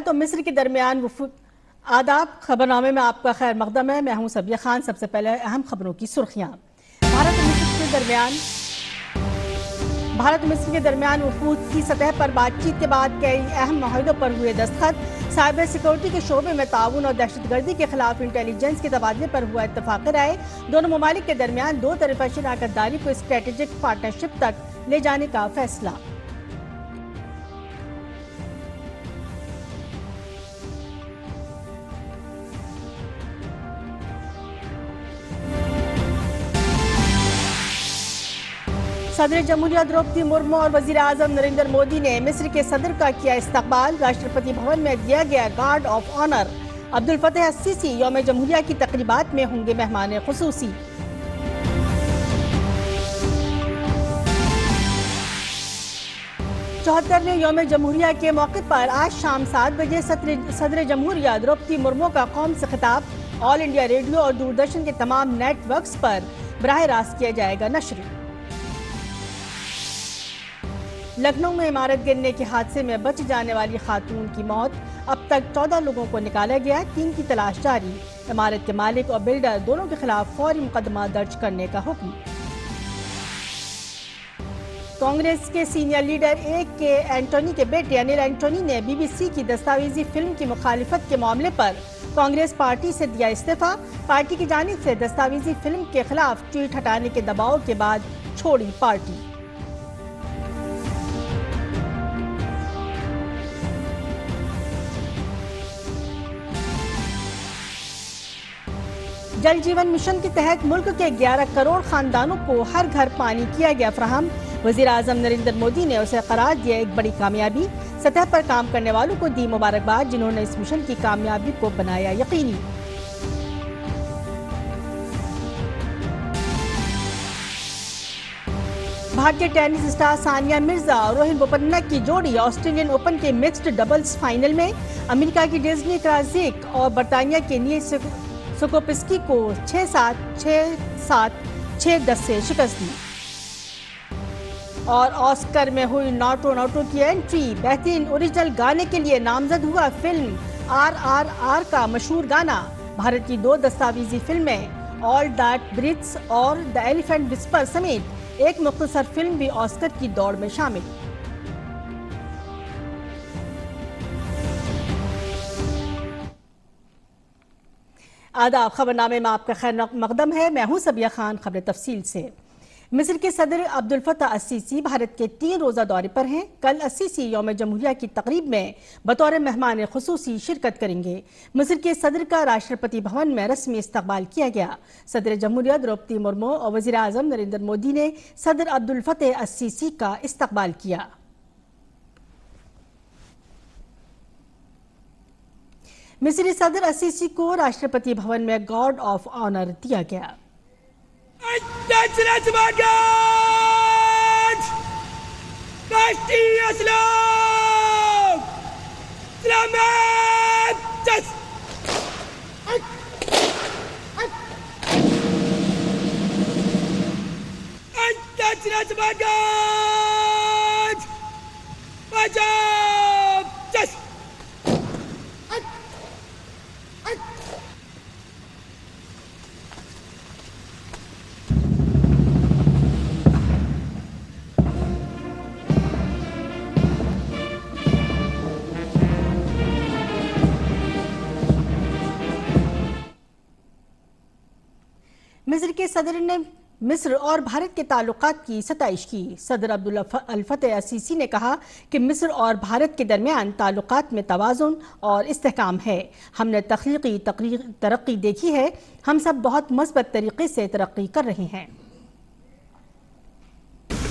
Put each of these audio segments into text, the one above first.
भारत और मिस्र के दरमियान आदाब। खबरनामे में आपका खैर मकदम है। मैं हूं सबिया खान। सबसे पहले अहम खबरों की सुर्खियां। भारत और मिस्र के दरमियान वफूद की सतह पर बातचीत के बाद कई अहम माहिदों पर हुए दस्तखत। साइबर सिक्योरिटी के शोबे में ताउन और दहशतगर्दी के खिलाफ इंटेलिजेंस के तबादले पर हुआ इत्तफाक राय। दोनों ममालिक के दरमियान दो तरफा शराकतदारी को स्ट्रेटेजिक पार्टनरशिप तक ले जाने का फैसला। सदर जमहूरिया द्रौपदी मुर्मू और वजीर आजम नरेंद्र मोदी ने मिस्र के सदर का किया इस्तकबाल। राष्ट्रपति भवन में दिया गया गार्ड ऑफ ऑनर। अब्दुल फतेह अस्सीसी यौम जमहूरिया की तकरीबात में होंगे मेहमान खुसूसी। चौहत्तरवें यौम जमहूरिया के मौके पर आज शाम 7 बजे सदर जमहूरिया द्रौपदी मुर्मू का कौम से खिताब ऑल इंडिया रेडियो और दूरदर्शन के तमाम नेटवर्क्स पर बराह रास्त किया जाएगा नश्र। लखनऊ में इमारत गिरने के हादसे में बच जाने वाली खातून की मौत। अब तक 14 लोगों को निकाला गया, 3 की तलाश जारी। इमारत के मालिक और बिल्डर दोनों के खिलाफ फौरी मुकदमा दर्ज करने का हुक्म। कांग्रेस के सीनियर लीडर के एंटोनी के बेटे अनिल एंटोनी ने बीबीसी की दस्तावेजी फिल्म की मुखालिफत के मामले पर कांग्रेस पार्टी से दिया इस्तीफा। पार्टी की जानिब से दस्तावेजी फिल्म के खिलाफ ट्वीट हटाने के दबाव के बाद छोड़ी पार्टी। जल जीवन मिशन के तहत मुल्क के 11 करोड़ खानदानों को हर घर पानी किया गया फराहम। वजीर आजम नरेंद्र मोदी ने उसे करार दिया एक बड़ी कामयाबी। सतह पर काम करने वालों को दी मुबारकबाद, जिन्होंने इस मिशन की कामयाबी को बनाया यकीनी। भारतीय टेनिस स्टार सानिया मिर्जा और रोहन बोपन्ना की जोड़ी ऑस्ट्रेलियन ओपन के मिक्स्ड डबल्स फाइनल में अमेरिका की डेज़नी क्राजिक और बर्तानिया के नील सुकोपिस्की को 6-7, 6-7, 6-10 से शिकस्त दी। और ऑस्कर में हुई नॉटो की एंट्री। बेहतरीन ओरिजिनल गाने के लिए नामजद हुआ फिल्म RRR का मशहूर गाना। भारत की 2 दस्तावेजी फिल्में ऑल दैट ब्रीथ्स और द एलिफेंट विस्पर समेत एक मुख्तसर फिल्म भी ऑस्कर की दौड़ में शामिल। आदाब। खबरनामे में आपका खैर मकदम है। मैं हूं सबिया खान। खबर तफसील से। मिस्र के सदर अब्दुल फतेह अस्सीसी भारत के 3 रोज़ा दौरे पर हैं। कल अस्सीसी यौम जमहूरिया की तकरीब में बतौर मेहमान खुसूसी शिरकत करेंगे। मिस्र के सदर का राष्ट्रपति भवन में रस्मी इस्तकबाल किया गया। सदर जमहूरिया द्रौपदी मुर्मू और वजीर आजम नरेंद्र मोदी ने सदर अब्दुल फतेह अस्सीसी का इस्तकबाल किया। मिस्री सदर अस्सीसी को राष्ट्रपति भवन में गार्ड ऑफ ऑनर दिया गया। मिस्र के सदर ने मिस्र और भारत के ताल्लुकात की सताइश की। सदर अब्दुल फतेह अस्सीसी ने कहा कि मिस्र और भारत के दरमियान ताल्लुकात में तवाज़ुन और इस्तेहकाम है। हमने तख्लीकी तरक्की देखी है। हम सब बहुत मस्बत तरीके से तरक्की कर रहे हैं।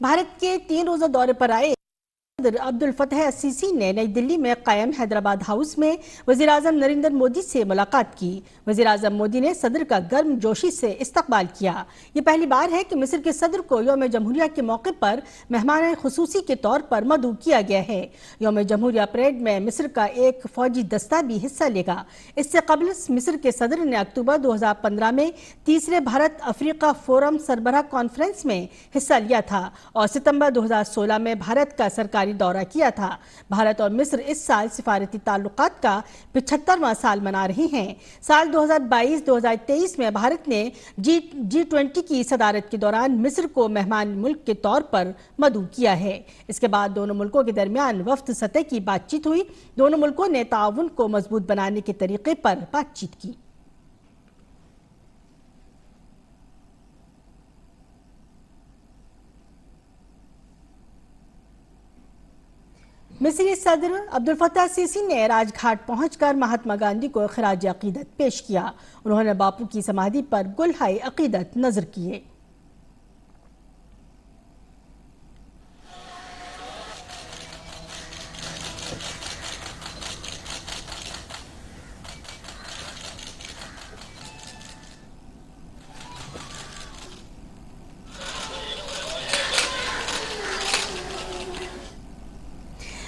भारत के 3 रोज़ा दौरे पर आए सदर अब्दुल फतह अस्सीसी ने नई दिल्ली में कायम हैदराबाद हाउस में वज़ीर आज़म नरेंद्र मोदी से मुलाकात की। वज़ीर आज़म मोदी ने सदर का गर्मजोशी से इस्तकबाल किया। ये पहली बार है कि मिस्र के सदर को यौम जमहूरिया के मौके पर मेहमान खुसूसी के तौर पर मदऊ किया गया है। यौम जमहूरिया परेड में मिस्र का एक फौजी दस्ता भी हिस्सा लेगा। इससे कबल मिस्र के सदर ने अक्टूबर 2015 में तीसरे भारत अफ्रीका फोरम सरबराह कॉन्फ्रेंस में हिस्सा लिया था और सितंबर 2016 में भारत का सरकारी दौरा किया था। भारत और मिस्र इस साल सिफारती ताल्लुकात का 75वां साल मना रहे हैं। साल 2022-2023 में भारत ने G20 की सदारत के दौरान मिस्र को मेहमान मुल्क के तौर पर मदऊ किया है। इसके बाद दोनों मुल्कों के दरमियान वफ्द सतह की बातचीत हुई। दोनों मुल्कों ने ताउन को मजबूत बनाने के तरीके पर बातचीत की। मिस्री सदर अब्दुल फतह सीसी ने राजघाट पहुंचकर महात्मा गांधी को खिराज अकीदत पेश किया। उन्होंने बापू की समाधि पर गुलहाए अकीदत नजर किए।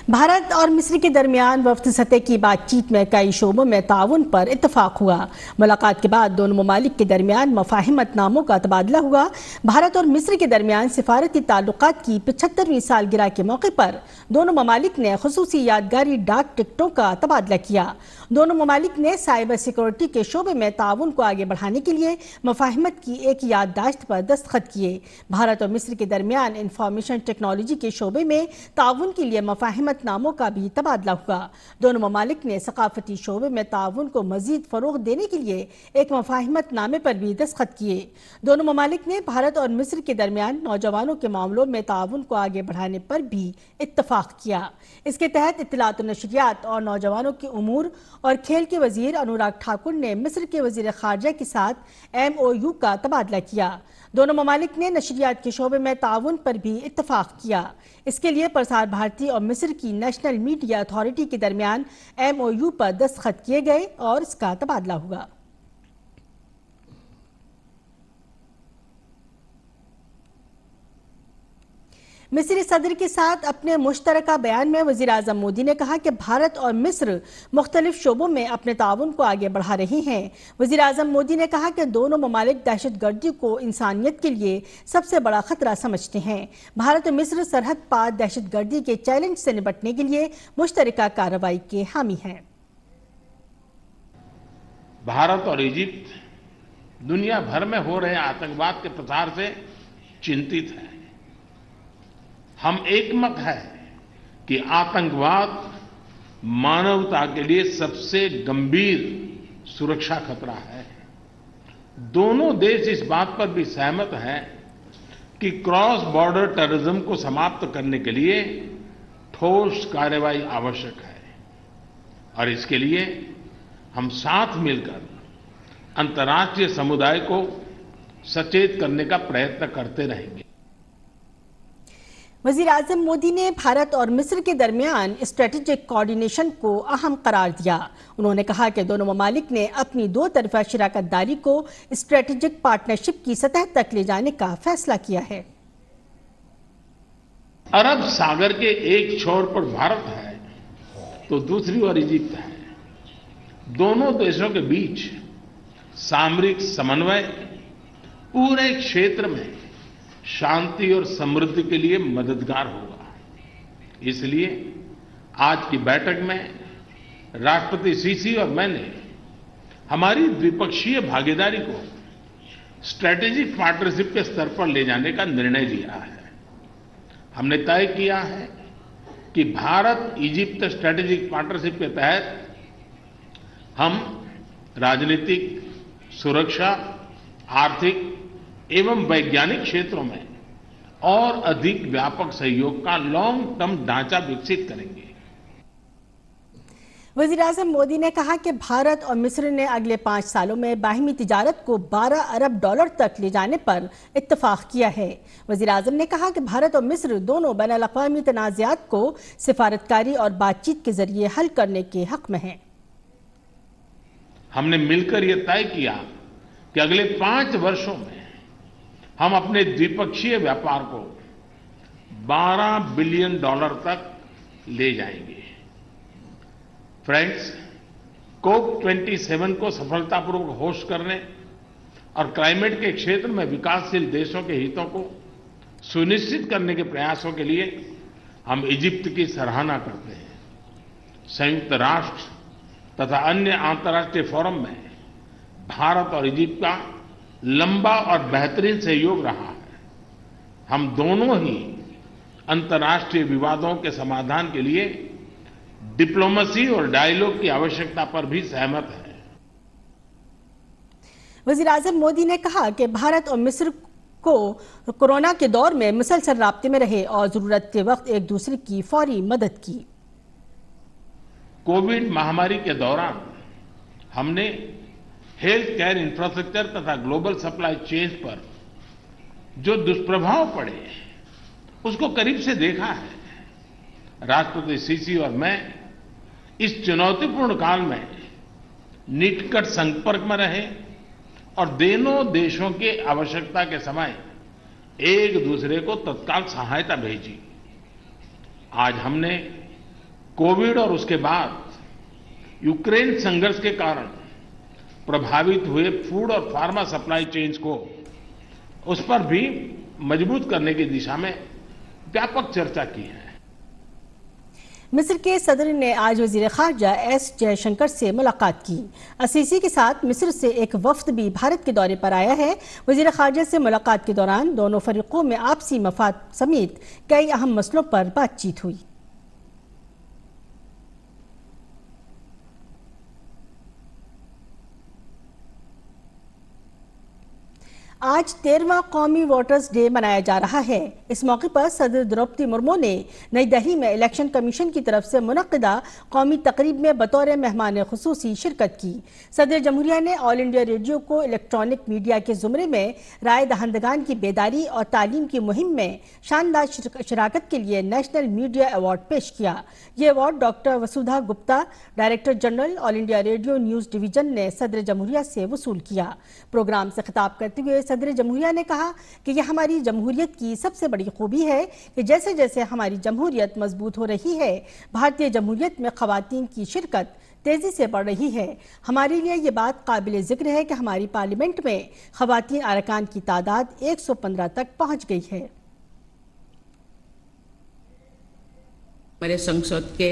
भारत और मिस्र के दरमियान वफ्द सतह की बातचीत में कई शोबों में ताउन पर इत्तफाक हुआ। मुलाकात के बाद दोनों ममालिक के दरमियान मफाहिमतनामों का तबादला हुआ। भारत और मिस्र के दरमियान सिफारती ताल्लुकात की 75वीं सालगिरह के मौके पर दोनों ममालिक ने खुसूसी यादगारी डाक टिकटों का तबादला किया। दोनों ममालिक ने साइबर सिक्योरिटी के शोबे में ताउन को आगे बढ़ाने के लिए मफाहिमत की एक याददाश्त पर दस्तखत किए। भारत और मिस्र के दरमियान इंफॉर्मेशन टेक्नोलॉजी के शोबे में ताउन के लिए मफाहिमतनामों का भी तबादला हुआ। दोनों ममालिक ने सकाफती शोबे में ताउन को मजीद फरोग देने के लिए एक मफाहिमतनामे पर भी दस्तखत किए। दोनों ममालिक ने भारत और मिस्र के दरमियान नौजवानों के मामलों में ताउन को आगे बढ़ाने पर भी इत्तफाक किया। इसके तहत इत्तलात और नशरियात और नौजवानों के उमूर और खेल के वजीर अनुराग ठाकुर ने मिस्र के वजीर खारजा के साथ MOU का तबादला किया। दोनों ममालिक ने नशरियात के शोबे में ताउन पर भी इत्तफाक किया। इसके लिए प्रसार भारती और मिस्र की नेशनल मीडिया अथॉरिटी के दरमियान MOU पर दस्तखत किए गए और इसका तबादला हुआ। मिस्री सदर के साथ अपने मुश्तरका बयान में वज़ीर आज़म मोदी ने कहा कि भारत और मिस्र मुख्तलिफ शोबों में अपने ताउन को आगे बढ़ा रहे हैं। वज़ीर आज़म मोदी ने कहा कि दोनों ममालिक दहशतगर्दी को इंसानियत के लिए सबसे बड़ा खतरा समझते हैं। भारत और मिस्र सरहद पार दहशतगर्दी के चैलेंज से निपटने के लिए मुश्तरका कार्रवाई के हामी हैं। भारत और इजिप्ट दुनिया भर में हो रहे आतंकवाद के प्रसार से चिंतित हैं। हम एकमत है कि आतंकवाद मानवता के लिए सबसे गंभीर सुरक्षा खतरा है। दोनों देश इस बात पर भी सहमत हैं कि क्रॉस बॉर्डर टेररिज्म को समाप्त करने के लिए ठोस कार्रवाई आवश्यक है और इसके लिए हम साथ मिलकर अंतर्राष्ट्रीय समुदाय को सचेत करने का प्रयत्न करते रहेंगे। वज़ीर आज़म मोदी ने भारत और मिस्र के दरमियान स्ट्रेटेजिक कोऑर्डिनेशन को अहम करार दिया। उन्होंने कहा कि दोनों ममालिक ने अपनी दो तरफा शराकतदारी को स्ट्रेटेजिक पार्टनरशिप की सतह तक ले जाने का फैसला किया है। अरब सागर के एक छोर पर भारत है तो दूसरी ओर इजिप्ट है। दोनों देशों के बीच सामरिक समन्वय पूरे क्षेत्र में शांति और समृद्धि के लिए मददगार होगा। इसलिए आज की बैठक में राष्ट्रपति सीसी और मैंने हमारी द्विपक्षीय भागीदारी को स्ट्रेटेजिक पार्टनरशिप के स्तर पर ले जाने का निर्णय लिया है। हमने तय किया है कि भारत इजिप्ट स्ट्रेटेजिक पार्टनरशिप के तहत हम राजनीतिक, सुरक्षा, आर्थिक एवं वैज्ञानिक क्षेत्रों में और अधिक व्यापक सहयोग का लॉन्ग टर्म ढांचा विकसित करेंगे। वज़ीर-ए-आज़म मोदी ने कहा कि भारत और मिस्र ने अगले 5 सालों में बाहिमी तिजारत को $12 अरब तक ले जाने पर इत्तफाक किया है। वज़ीर-ए-आज़म ने कहा कि भारत और मिस्र दोनों बैनुल-अक़वामी तनाज़ात को सिफारतकारी और बातचीत के जरिए हल करने के हक में हैं। हमने मिलकर यह तय किया कि अगले 5 वर्षों में हम अपने द्विपक्षीय व्यापार को $12 बिलियन तक ले जाएंगे। फ्रेंड्स, COP27 को सफलतापूर्वक होस्ट करने और क्लाइमेट के क्षेत्र में विकासशील देशों के हितों को सुनिश्चित करने के प्रयासों के लिए हम इजिप्ट की सराहना करते हैं। संयुक्त राष्ट्र तथा अन्य अंतर्राष्ट्रीय फोरम में भारत और इजिप्ट का लंबा और बेहतरीन सहयोग रहा है। हम दोनों ही अंतर्राष्ट्रीय विवादों के समाधान के लिए डिप्लोमेसी और डायलॉग की आवश्यकता पर भी सहमत है। वज़ीर-ए-आज़म मोदी ने कहा कि भारत और मिस्र को कोरोना के दौर में मुसलसल राब्ते में रहे और जरूरत के वक्त एक दूसरे की फौरी मदद की। कोविड महामारी के दौरान हमने हेल्थ केयर इंफ्रास्ट्रक्चर तथा ग्लोबल सप्लाई चेन पर जो दुष्प्रभाव पड़े उसको करीब से देखा है। राष्ट्रपति सीसी और मैं इस चुनौतीपूर्ण काल में निकट संपर्क में रहे और दोनों देशों की आवश्यकता के समय एक दूसरे को तत्काल सहायता भेजी। आज हमने कोविड और उसके बाद यूक्रेन संघर्ष के कारण प्रभावित हुए फूड और फार्मा सप्लाई चेन्स को उस पर भी मजबूत करने की दिशा में व्यापक चर्चा की है। मिस्र के सदर ने आज वजीर खारजा एस जयशंकर से मुलाकात की। असीसी के साथ मिस्र से एक वफ्द भी भारत के दौरे पर आया है। वजीर खारजा से मुलाकात के दौरान दोनों फरीकों में आपसी मफाद समेत कई अहम मसलों पर बातचीत हुई। आज 13वां कौमी वोटर्स डे मनाया जा रहा है। इस मौके पर सदर द्रौपदी मुर्मू ने नई दिल्ली में इलेक्शन कमीशन की तरफ से मुनक्किदा कौमी तकरीब में बतौर मेहमान खुसूसी शिरकत की। सदर जमहूरिया ने ऑल इंडिया रेडियो को इलेक्ट्रॉनिक मीडिया के जुमरे में राय दहंदगान की बेदारी और तालीम की मुहिम में शानदार शराकत के लिए नेशनल मीडिया अवार्ड पेश किया। ये award doctor Vasudha Gupta, director general All India Radio news division ने सदर जमहूरिया से वसूल किया। प्रोग्राम से खिताब करते हुए सदर जमहूरिया ने कहा कि यह हमारी जमहूरियत की सबसे बड़ी खूबी है कि जैसे जैसे हमारी जमहूरियत मजबूत हो रही है, भारतीय जमहूरियत में खवातीन की शिरकत तेजी से बढ़ रही है। हमारे लिए ये बात काबिल जिक्र है कि हमारी पार्लियामेंट में खवातीन अरकान की तादाद 115 तक पहुंच गई है। हमारे संसद के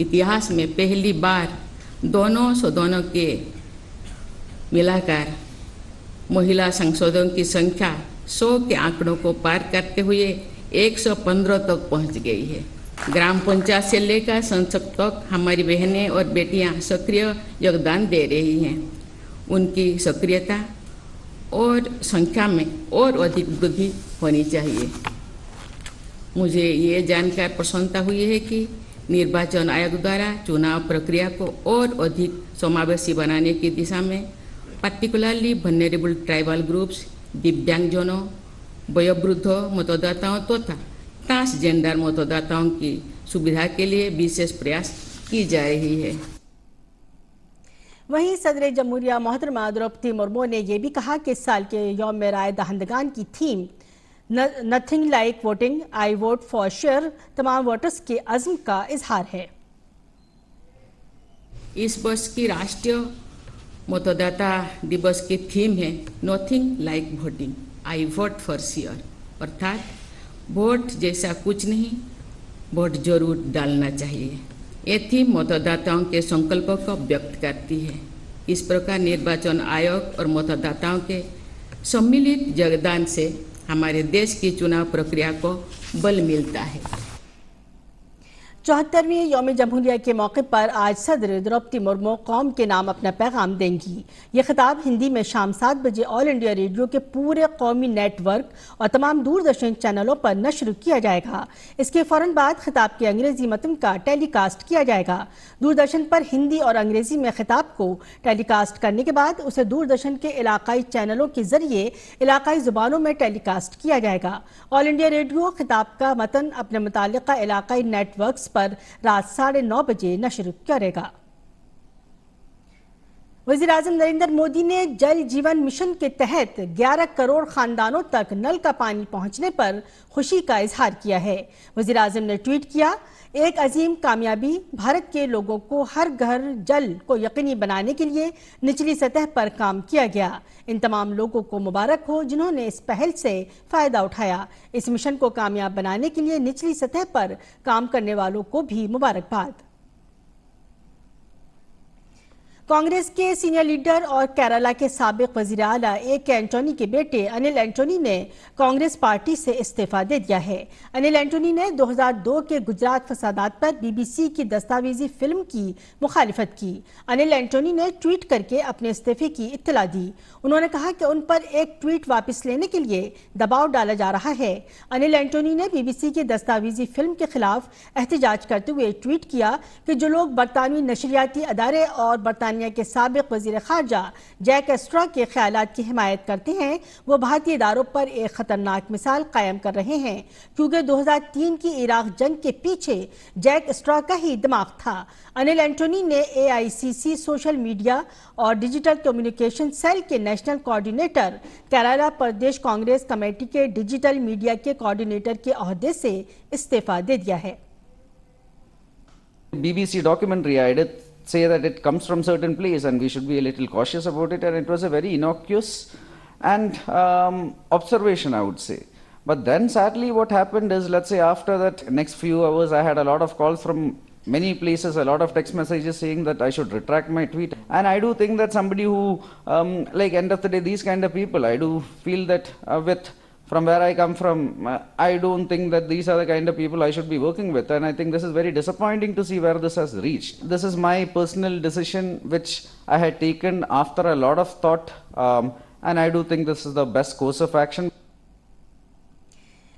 इतिहास में पहली बार दोनों सदनों के मिलाकर महिला सांसदों की संख्या 100 के आंकड़ों को पार करते हुए 115 तक पहुंच गई है। ग्राम पंचायत से लेकर संसद तक हमारी बहनें और बेटियां सक्रिय योगदान दे रही हैं। उनकी सक्रियता और संख्या में और अधिक वृद्धि होनी चाहिए। मुझे ये जानकर प्रसन्नता हुई है कि निर्वाचन आयोग द्वारा चुनाव प्रक्रिया को और अधिक समावेशी बनाने की दिशा में पार्टिकुलरली वल्नरेबल ट्राइबल ग्रुप्स, दिव्यांगजनों, वयोवृद्ध मतदाताओं तथा ट्रांसजेंडर मतदाताओं की सुविधा के लिए विशेष प्रयास की जा रही है। वहीं सदर जमहूरिया मोहतरमा द्रौपदी मुर्मू ने यह भी कहा कि इस साल के यौम राय दहंदगान की theme nothing like voting, I vote for sure तमाम वोटर्स के अज़्म का इजहार है। इस वर्ष की राष्ट्रीय मतदाता दिवस की थीम है nothing like voting, I vote for sure, अर्थात वोट जैसा कुछ नहीं, वोट जरूर डालना चाहिए। ये थीम मतदाताओं के संकल्पों को व्यक्त करती है। इस प्रकार निर्वाचन आयोग और मतदाताओं के सम्मिलित योगदान से हमारे देश की चुनाव प्रक्रिया को बल मिलता है। 74वें यौम जमहूरिया के मौके पर आज सदर द्रौपदी मुर्मू कौम के नाम अपना पैगाम देंगी। ये खिताब हिंदी में शाम 7 बजे ऑल इंडिया रेडियो के पूरे कौमी नेटवर्क और तमाम दूरदर्शन चैनलों पर नश्र किया जाएगा। इसके फौरन बाद खिताब के अंग्रेजी मतन का टेलीकास्ट किया जाएगा। दूरदर्शन पर हिंदी और अंग्रेजी में खिताब को टेलीकास्ट करने के बाद उसे दूरदर्शन के इलाकाई चैनलों के जरिए इलाकाई जुबानों में टेलीकास्ट किया जाएगा। ऑल इंडिया रेडियो खिताब का मतन अपने मुतालिका इलाकाई नेटवर्क्स पर रात 9:30 बजे नशर करेगा। वज़ीर-ए-आज़म नरेंद्र मोदी ने जल जीवन मिशन के तहत 11 करोड़ खानदानों तक नल का पानी पहुंचने पर खुशी का इजहार किया है। वज़ीर-ए-आज़म ने ट्वीट किया, एक अजीम कामयाबी, भारत के लोगों को हर घर जल को यकीनी बनाने के लिए निचली सतह पर काम किया गया। इन तमाम लोगों को मुबारक हो जिन्होंने इस पहल से फायदा उठाया। इस मिशन को कामयाब बनाने के लिए निचली सतह पर काम करने वालों को भी मुबारकबाद। कांग्रेस के सीनियर लीडर और केरला के साबिक वजीर आला A.K. एंटोनी के बेटे अनिल एंटोनी ने कांग्रेस पार्टी से इस्तीफा दे दिया है। अनिल एंटोनी ने 2002 के गुजरात फसादात पर BBC की दस्तावेजी फिल्म की मुखालिफत की। अनिल एंटोनी ने ट्वीट करके अपने इस्तीफे की इत्तला दी। उन्होंने कहा कि उन पर एक ट्वीट वापस लेने के लिए दबाव डाला जा रहा है। अनिल एंटोनी ने BBC की दस्तावेजी फिल्म के खिलाफ एहतजाज करते हुए ट्वीट किया कि जो लोग बरतानवी नशरियाती अदारे और बरतानिया के साबिक वजीर खारजा जैक स्ट्रॉ के ख्यालात की हिमायत करते हैं, वो भारतीय इदारों पर एक खतरनाक मिसाल कायम कर रहे हैं, क्योंकि 2003 की इराक जंग के पीछे जैक स्ट्रॉ का ही दिमाग था। अनिल एंटोनी ने AICC सोशल मीडिया और डिजिटल कम्युनिकेशन सेल के नेशनल कोऑर्डिनेटर, केरला प्रदेश कांग्रेस कमेटी के डिजिटल मीडिया के कोऑर्डिनेटर के ओहदे से इस्तीफा दे दिया है। BBC documentary, I did say that it comes from certain place and we should be a little cautious about it, and it was a very innocuous and observation, I would say. But then sadly what happened is, let's say after that next few hours I had a lot of calls from many places, a lot of text messages saying that I should retract my tweet. And I do think that somebody who like end of the day, these kind of people, I do feel that from where I come from, I don't think that these are the kind of people I should be working with, and I think this is very disappointing to see where this has reached. This is my personal decision which I had taken after a lot of thought, and I do think this is the best course of action.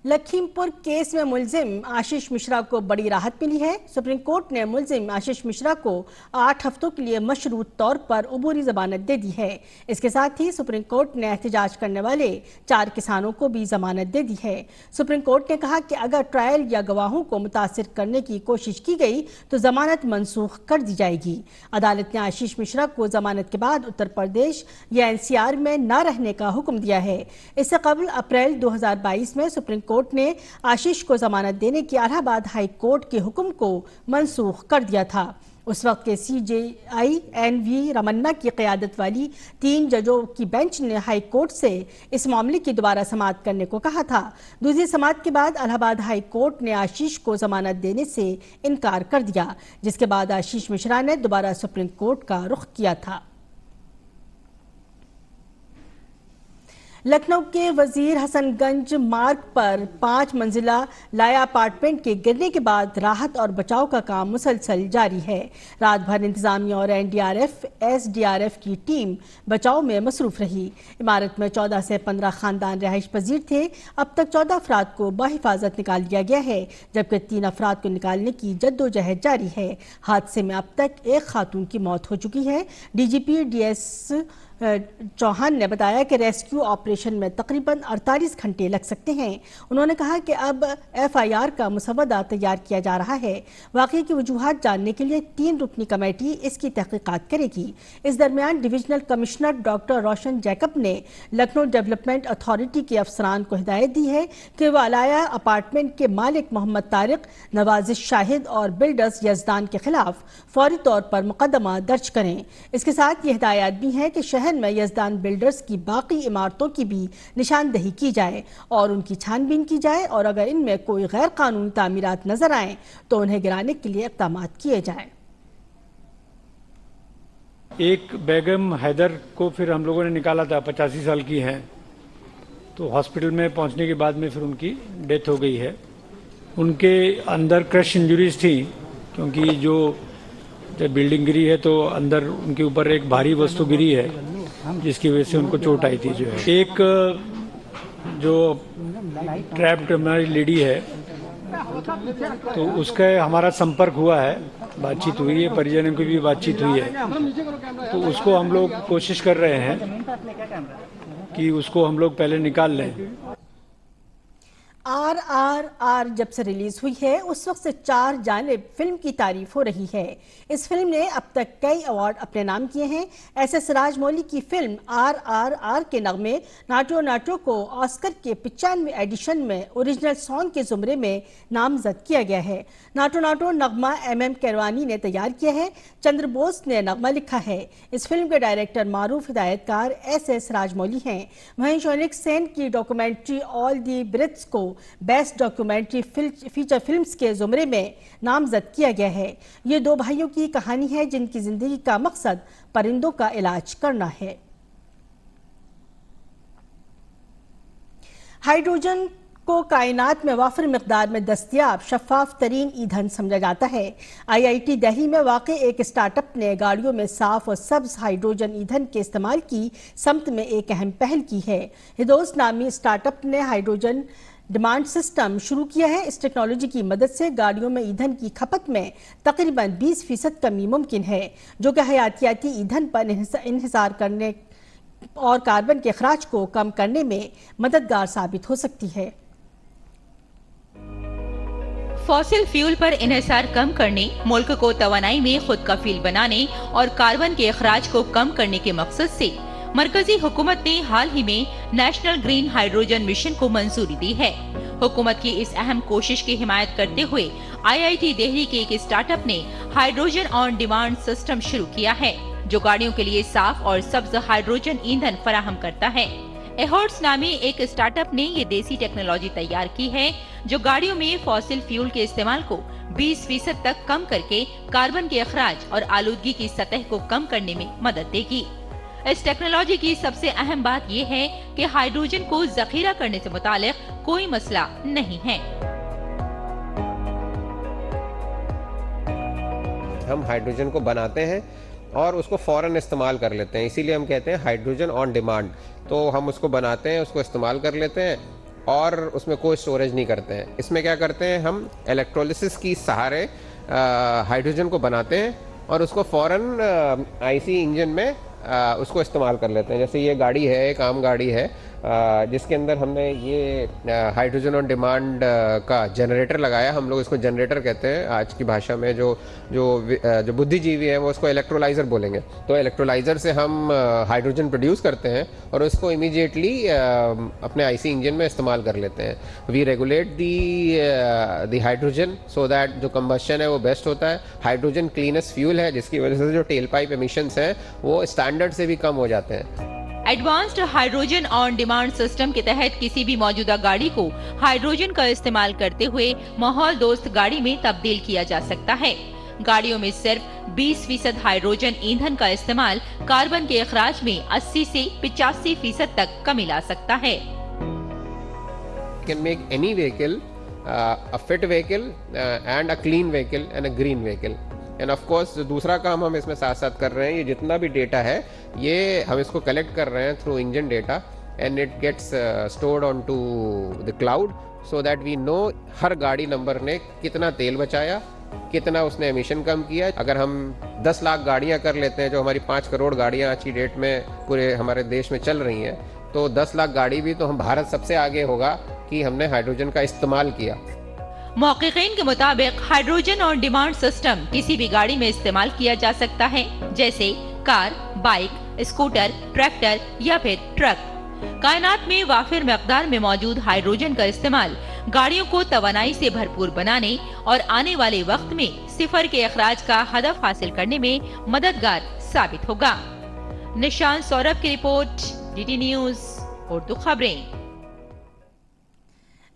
Lakhimpur case में मुलजिम आशीष मिश्रा को बड़ी राहत मिली है। Supreme court ने मुलजिम आशीष मिश्रा को 8 हफ्तों के लिए मशरूत तौर पर उबूरी जमानत दे दी है। इसके साथ ही सुप्रीम कोर्ट ने एहतजाज करने वाले 4 किसानों को भी जमानत दे दी है। सुप्रीम कोर्ट ने कहा कि अगर ट्रायल या गवाहों को मुतासिर करने की कोशिश की गई तो जमानत मनसूख कर दी जाएगी। अदालत ने आशीष मिश्रा को जमानत के बाद उत्तर प्रदेश या NCR में न रहने का हुक्म दिया है। इससे कबल अप्रैल 2022 में सुप्रीम कोर्ट ने आशीष को जमानत देने की इलाहाबाद हाई कोर्ट के हुक्म को मनसूख कर दिया था। उस वक्त के CJI NV रमन्ना की क़यादत वाली 3 जजों की बेंच ने हाई कोर्ट से इस मामले की दोबारा समाअत करने को कहा था। दूसरी समाअत के बाद इलाहाबाद हाई कोर्ट ने आशीष को जमानत देने से इनकार कर दिया, जिसके बाद आशीष मिश्रा ने दोबारा सुप्रीम कोर्ट का रुख किया था। लखनऊ के वजीर हसनगंज मार्ग पर 5 मंजिला लाया अपार्टमेंट के गिरने के बाद राहत और बचाव का काम मुसलसल जारी है। रात भर इंतजामिया और NDRF SDRF की टीम बचाव में मसरूफ रही। इमारत में 14 से 15 खानदान रिहाइश पजीर थे। अब तक 14 अफराद को बाहिफाजत निकाल दिया गया है, जबकि 3 अफराद को निकालने की जद्दोजहद जारी है। हादसे में अब तक 1 खातून की मौत हो चुकी है। DGP DS चौहान ने बताया कि रेस्क्यू ऑपरेशन में तकरीबन 48 घंटे लग सकते हैं। उन्होंने कहा कि अब FIR का मुसवदा तैयार किया जा रहा है। वाक़ये की वजूहात जानने के लिए 3 रुकनी कमेटी इसकी तहकीकात करेगी। इस दरमियान डिविजनल कमिश्नर डॉक्टर रोशन जैकब ने लखनऊ डेवलपमेंट अथॉरिटी के अफसरान को हिदायत दी है कि वह अलाया अपार्टमेंट के मालिक मोहम्मद तारिक, नवाजिश शाहिद और बिल्डर्स यजदान के खिलाफ फौरी तौर पर मुकदमा दर्ज करें। इसके साथ ये हिदायत भी है कि शहर में यजदान बिल्डर्स की बाकी इमारतों की भी निशानदही की जाए और उनकी छानबीन की जाए, और अगर इनमें कोई गैर कानूनी तामीरात नजर आए तो उन्हें गिराने के लिए इक़दाम किए जाएं। एक बेगम हैदर को फिर हम लोगों ने निकाला था, 85 साल की है, तो हॉस्पिटल में पहुंचने के बाद में फिर उनकी डेथ हो गई है। उनके अंदर क्रश इंजरीज थी, क्योंकि जो जब बिल्डिंग गिरी है तो अंदर उनके ऊपर एक भारी वस्तु गिरी है, जिसकी वजह से उनको चोट आई थी। जो है एक जो ट्रैप्ड हमारी लेडी है, तो उसका हमारा संपर्क हुआ है, बातचीत हुई है, परिजनों की भी बातचीत हुई है। तो उसको हम लोग कोशिश कर रहे हैं कि उसको हम लोग पहले निकाल लें। RRR जब से रिलीज हुई है उस वक्त से चार जानिब फिल्म की तारीफ हो रही है। इस फिल्म ने अब तक कई अवार्ड अपने नाम किए हैं। SS राजमौली की फिल्म RRR के नगमे नाटो नाटो को ऑस्कर के 95वें एडिशन में ओरिजिनल सॉन्ग के जुमरे में नामजद किया गया है। नाटो नाटो नगमा MM केरवानी ने तैयार किया है, चंद्र बोस ने नगमा लिखा है। इस फिल्म के डायरेक्टर मारूफ हिदायतकार SS राजमौली हैं। वहीं शौनिक सेन की डॉक्यूमेंट्री ऑल दी ब्रेथ्स को बेस्ट डॉक्यूमेंट्री फीचर फिल्म्स के जुमरे में नामजद किया गया है। ये दो भाइयों की कहानी है जिनकी जिंदगी का मकसद परिंदों का इलाज करना है। हाइड्रोजन को कायनात में वाफिर मिकदार में दस्तयाब शफाफ तरीन ईंधन समझा जाता है। IIT दिल्ली में वाक़ एक स्टार्टअप ने गाड़ियों में साफ और सब्ज हाइड्रोजन ईंधन के इस्तेमाल की समत में एक अहम पहल की है। हिदोस नामी स्टार्टअप ने हाइड्रोजन डिमांड सिस्टम शुरू किया है। इस टेक्नोलॉजी की मदद से गाड़ियों में ईंधन की खपत में तकरीबन 20% कमी मुमकिन है, जो कि हयातियाती ईंधन पर इन्हिसार करने और कार्बन के अखराज को कम करने में मददगार साबित हो सकती है। फॉसिल फ्यूल पर इन्हिसार कम करने, मुल्क को तवानाई में खुद कफील बनाने और कार्बन के अखराज को कम करने के मकसद से मरकजी हुकूमत ने हाल ही में नेशनल ग्रीन हाइड्रोजन मिशन को मंजूरी दी है। हुकूमत की इस अहम कोशिश की हिमायत करते हुए IIT दिल्ली के एक स्टार्टअप ने हाइड्रोजन ऑन डिमांड सिस्टम शुरू किया है, जो गाड़ियों के लिए साफ और सब्ज हाइड्रोजन ईंधन फराहम करता है। एहोर्ट्स नामी एक स्टार्टअप ने ये देसी टेक्नोलॉजी तैयार की है, जो गाड़ियों में फॉसिल फ्यूल के इस्तेमाल को 20% तक कम करके कार्बन के अखराज और आलूदगी की सतह को कम करने में मदद देगी। इस टेक्नोलॉजी की सबसे अहम बात यह है कि हाइड्रोजन को जखीरा करने से मुतालिक कोई मसला नहीं है। हम हाइड्रोजन को बनाते हैं और उसको फौरन इस्तेमाल कर लेते हैं, इसीलिए हम कहते हैं हाइड्रोजन ऑन डिमांड। तो हम उसको बनाते हैं, उसको इस्तेमाल कर लेते हैं और उसमें कोई स्टोरेज नहीं करते हैं। इसमें क्या करते हैं, हम इलेक्ट्रोलिसिस की सहारे हाइड्रोजन को बनाते हैं और उसको फौरन IC इंजन में उसको इस्तेमाल कर लेते हैं। जैसे ये गाड़ी है, एक आम गाड़ी है जिसके अंदर हमने ये हाइड्रोजन ऑन डिमांड का जनरेटर लगाया। हम लोग इसको जनरेटर कहते हैं आज की भाषा में। जो बुद्धिजीवी हैं वो उसको इलेक्ट्रोलाइज़र बोलेंगे। तो इलेक्ट्रोलाइज़र से हम हाइड्रोजन प्रोड्यूस करते हैं और उसको इमीडिएटली अपने IC इंजन में इस्तेमाल कर लेते हैं। We regulate the hydrogen so that जो कंबशन है वो बेस्ट होता है। हाइड्रोजन क्लीनेस्ट फ्यूल है, जिसकी वजह से जो टेल पाइप एमिशंस हैं वो स्टैंडर्ड से भी कम हो जाते हैं। Advanced hydrogen on demand system के तहत किसी भी मौजूदा गाड़ी को हाइड्रोजन का इस्तेमाल करते हुए माहौल दोस्त गाड़ी में तब्दील किया जा सकता है। गाड़ियों में सिर्फ 20% हाइड्रोजन ईंधन का इस्तेमाल कार्बन के अखराज में 80 से 85% तक कमी ला सकता है। Can make any vehicle a fit vehicle and a clean vehicle and a green vehicle. End of course जो दूसरा काम हम इसमें साथ साथ कर रहे हैं, ये जितना भी डेटा है ये हम इसको कलेक्ट कर रहे हैं through engine data and it gets stored on to the cloud so that we know हर गाड़ी नंबर ने कितना तेल बचाया, कितना उसने एमिशन कम किया। अगर हम 10 लाख गाड़ियां कर लेते हैं, जो हमारी 5 करोड़ गाड़ियां आज की डेट में पूरे हमारे देश में चल रही हैं, तो 10 लाख गाड़ी भी तो हम भारत सबसे आगे होगा कि हमने हाइड्रोजन का इस्तेमाल किया। मौक़िक़ीन के मुताबिक हाइड्रोजन ऑन डिमांड सिस्टम किसी भी गाड़ी में इस्तेमाल किया जा सकता है, जैसे कार, बाइक, स्कूटर, ट्रैक्टर या फिर ट्रक। कायनात में वाफिर मकदार में मौजूद हाइड्रोजन का इस्तेमाल गाड़ियों को तवानाई से भरपूर बनाने और आने वाले वक्त में सिफर के अखराज का हदफ हासिल करने में मददगार साबित होगा। निशान सौरभ की रिपोर्ट, DT न्यूज उर्दू खबरें।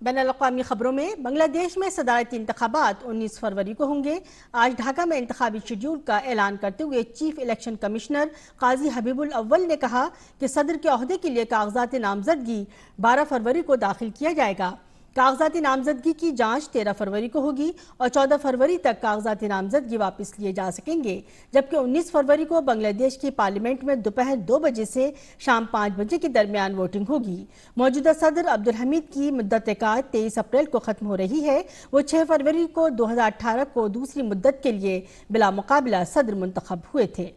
बैनुल-अक़वामी खबरों में, बांग्लादेश में सदारती इंतखाबात 19 फरवरी को होंगे। आज ढाका में इंतखाबी शेड्यूल का ऐलान करते हुए चीफ इलेक्शन कमिश्नर काजी हबीबुल अव्वल ने कहा कि सदर के ओहदे के लिए कागजात नामजदगी 12 फरवरी को दाखिल किया जाएगा। कागजाती नामजदगी की जांच 13 फरवरी को होगी और 14 फरवरी तक कागजाती नामजदगी वापस लिए जा सकेंगे, जबकि 19 फरवरी को बांग्लादेश की पार्लियामेंट में दोपहर 2 बजे से शाम 5 बजे के दरमियान वोटिंग होगी। मौजूदा सदर अब्दुल हमीद की मुद्दत-ए-कार 23 अप्रैल को खत्म हो रही है। वो 6 फरवरी को 2018 को दूसरी मुद्दत के लिए बिला मुकाबला सदर मुंतखब हुए थे।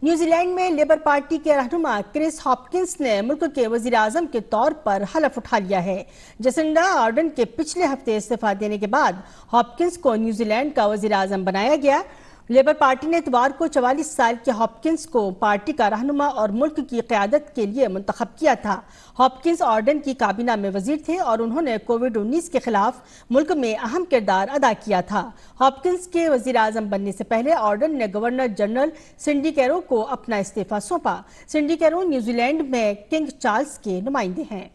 न्यूजीलैंड में लेबर पार्टी के रहनुमा क्रिस हॉपकिंस ने मुल्क के वजीर आजम के तौर पर हलफ उठा लिया है। जसिंडा आर्डन के पिछले हफ्ते इस्तीफा देने के बाद हॉपकिंस को न्यूजीलैंड का वजीर आजम बनाया गया। लेबर पार्टी ने इतवार को 44 साल के हॉपकिंस को पार्टी का रहनुमा और मुल्क की क़यादत के लिए मुंतखब किया था। हॉपकिंस ऑर्डन की काबीना में वजीर थे और उन्होंने कोविड-19 के खिलाफ मुल्क में अहम किरदार अदा किया था। हॉपकिंस के वजीर आजम बनने से पहले ऑर्डन ने गवर्नर जनरल सिंडी कैरो को अपना इस्तीफा सौंपा। सिंडी कैरो न्यूजीलैंड में किंग चार्ल्स के नुमाइंदे हैं।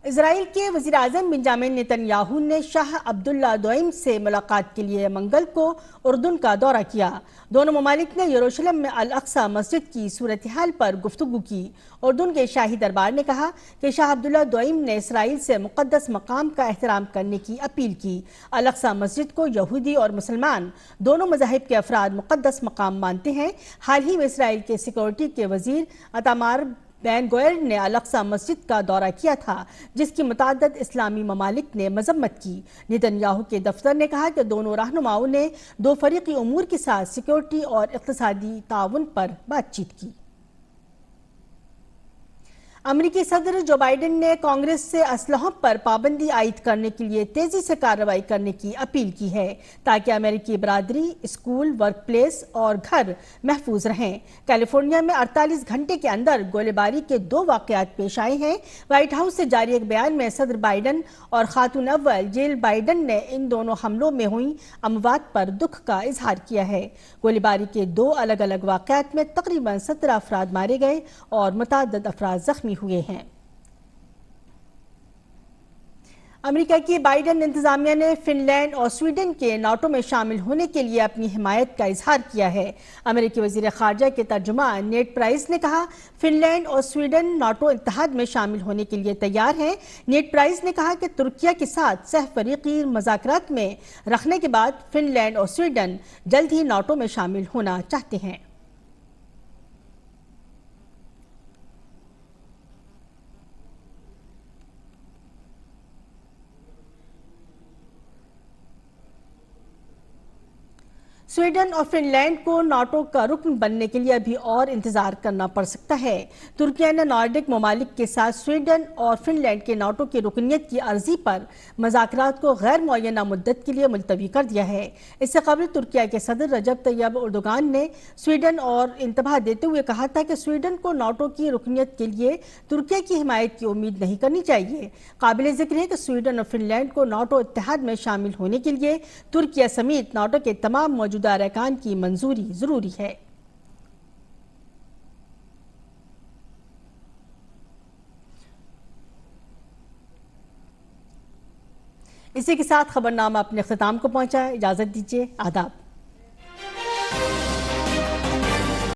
इजराइल के वजीर आजम बेंजामिन नेतन्याहू ने शाह अब्दुल्ला दोइम से मुलाकात के लिए मंगल को उर्दून का दौरा किया। दोनों ममालिक ने यरूशलेम में अल अक्सा मस्जिद की सूरत हाल पर गुफ्तगू की। उर्दून के शाही दरबार ने कहा कि शाह अब्दुल्ला दोइम ने इसराइल से मुकद्दस मकाम का एहतराम करने की अपील की। अल अक्सा मस्जिद को यहूदी और मुसलमान दोनों मज़ाहिब के अफराद मुकद्दस मकाम मानते हैं। हाल ही में इसराइल के सिक्योरिटी के वजीर अतामार बैन गोयर ने अल अक्सा मस्जिद का दौरा किया था, जिसकी मुताद्दद इस्लामी ममालिक ने मजम्मत की। नेतन्याहू के दफ्तर ने कहा कि दोनों रहनुमाओं ने दो फरीकी उमूर के साथ सिक्योरिटी और इक़्तिसादी ताउन पर बातचीत की। अमेरिकी सदर जो बाइडेन ने कांग्रेस से असलहों पर पाबंदी आयद करने के लिए तेजी से कार्रवाई करने की अपील की है, ताकि अमेरिकी बरादरी, स्कूल, वर्क प्लेस और घर महफूज रहें। कैलिफोर्निया में 48 घंटे के अंदर गोलीबारी के 2 वाकयात पेश आए हैं। व्हाइट हाउस से जारी एक बयान में सदर बाइडेन और खातून अव्वल जिल बाइडेन ने इन दोनों हमलों में हुई अमवात पर दुख का इजहार किया है। गोलीबारी के 2 अलग अलग वाकयात में तकरीबन 17 अफराद मारे गए और मुताद्दद अफराद जख्मी हुए हैं। अमेरिका की बाइडेन इंतजामिया ने फिनलैंड और स्वीडन के नाटो में शामिल होने के लिए अपनी हिमायत का इजहार किया है। अमेरिकी वजीर खारजा के तर्जुमान नेड प्राइस ने कहा, फिनलैंड और स्वीडन नाटो इत्तेहाद में शामिल होने के लिए तैयार हैं। नेड प्राइस ने कहा कि तुर्किया के साथ सहफरीकी मुज़ाकरात में रखने के बाद फिनलैंड और स्वीडन जल्द ही नाटो में शामिल होना चाहते हैं। स्वीडन और फिनलैंड को नाटो का रुकन बनने के लिए अभी और इंतजार करना पड़ सकता है। तुर्की ने नॉर्डिक ममालिक के साथ स्वीडन और फिनलैंड के नाटो की रुकनियत की अर्जी पर मुज़ाकरात को गैर मुअय्यना मुद्दत के लिए मुलतवी कर दिया है। इससे कबल तुर्की के सदर रजब तैयब एर्दोगान ने स्वीडन और इंतबाह देते हुए कहा था कि स्वीडन को नाटो की रुकनियत के लिए तुर्की की हिमायत की उम्मीद नहीं करनी चाहिए। काबिल जिक्र है कि स्वीडन और फिनलैंड को नाटो इत्तेहाद में शामिल होने के लिए तुर्की समेत नाटो के तमाम मौजूदा अरकान की मंजूरी जरूरी है। इसी के साथ खबरनामा अपने अख्ताम को पहुंचा। इजाजत दीजिए। आदाब।